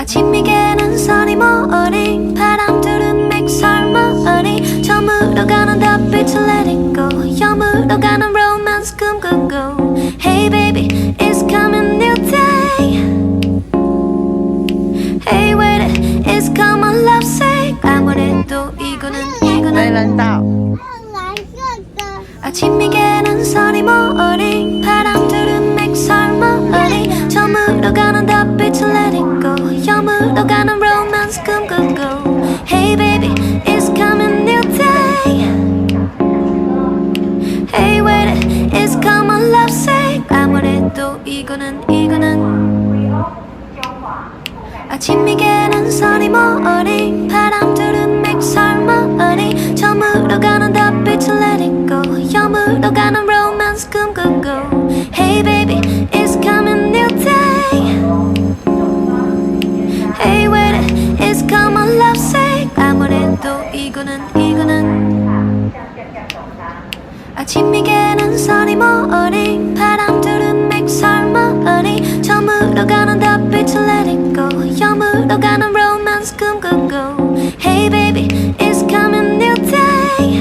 아침이 개는 선이 머리 바람들은 맥살머리 저물어 가는 달빛을 let it go 여물어 가는 romance 꿈꾸고 Hey baby it's coming new day Hey wait it's come on love sake 아무래도 이거는 没人到。 아침이 개는 선이 머리 바람들은 맥살머리 저물어 가는 달빛을 let it go 여물어 가는 romance 꿈꾸고 Hey baby it's coming new day Hey wait it's come on love sake 아무래도 이거는 아침이 개는 선이 머리 바람들은 맥살머리 저물어 가는 달빛을 let it go 여물어 가는 romance 꿈꾸고 Hey baby it's coming new day Hey wait it's come on love sake 아무래도 이거는 아침이 개는 선이 머리 바람들은 맥살머리 저물어 가는 달빛을 let it go 여물어 가는 romance 꿈꾸고 Hey baby it's coming new day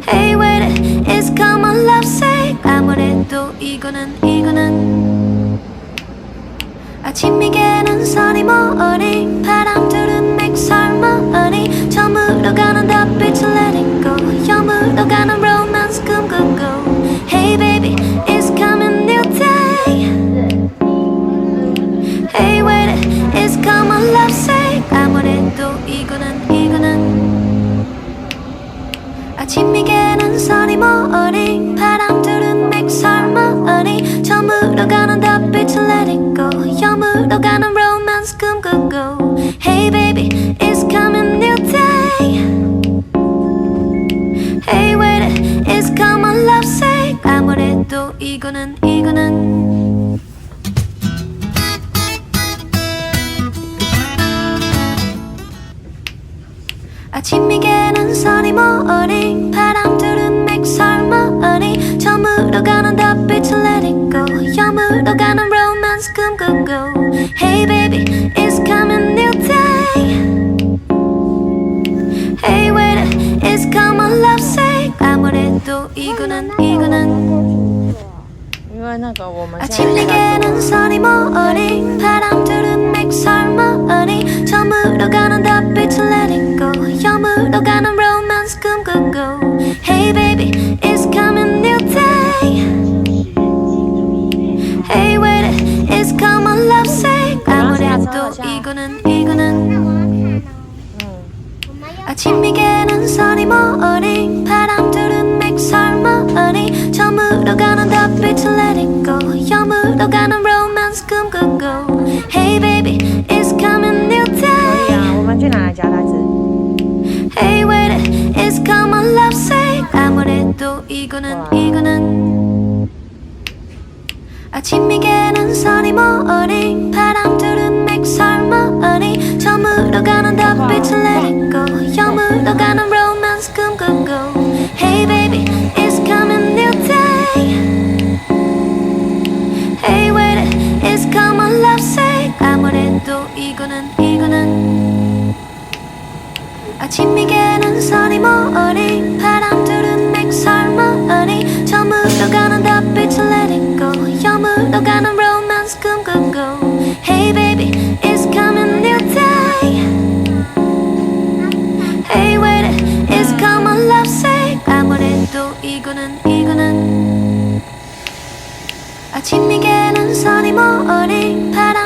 Hey wait it's come on love sake 아무래도 이거는 아침이 개는 선이 머리 바람들은 맥살머리 저물어 가는 달빛을 let it go 여물어 가는 romance 꿈꾸고 Hey baby it's coming new day Hey wait it's come on love sake 아무래도 이거는 아침이 개는 선이 머리 바람들은 맥살머리 저물어 가는 달빛을 let it go 여물어 가는 romance 꿈꾸고 Hey baby it's coming new day Hey wait it's come on love sake 아무래도 이거는 아침이 개는 선이 머리 바람들은 맥살머리 저물어 가는 달빛을 let it go 여물어 가는 romance 꿈꾸고 Hey baby it's coming new day Hey wait it's come on love sake 아무래도 이거는 因为那个我们 아침이 개는 선이 머리 바람들은 맥살머리 저물어 가는 달빛을 let it go 여물어 가는 romance 꿈꾸고 Hey baby it's coming new day Hey wait it's come on love sake 아무래도 이거는 아침이 개는 선이 머리 바람들은 맥살머리 저물어 가는 달빛을 let it go 여물어 가는 romance 꿈꾸고 Hey baby it's coming new day 我们去哪来夹带子 Hey wait it's come on love sake 아무래도 이거는 아침이 개는 선이 머리 바람들은 맥살머리 저물어 가는 달빛을 let it go 여물어 가는 romance 꿈꾸고 Hey baby it's coming new day Hey wait it's come on love sake 아무래도 이거는 아침이 개는 선이 머리 바람들은 맥살머리 저물어 가는 달빛을 let it go 여물어 가는 romance 꿈꾸고 Hey baby it's coming new day Hey wait it's come on love sake 아무래도 이거는 아침이 개는 선이 머리 바람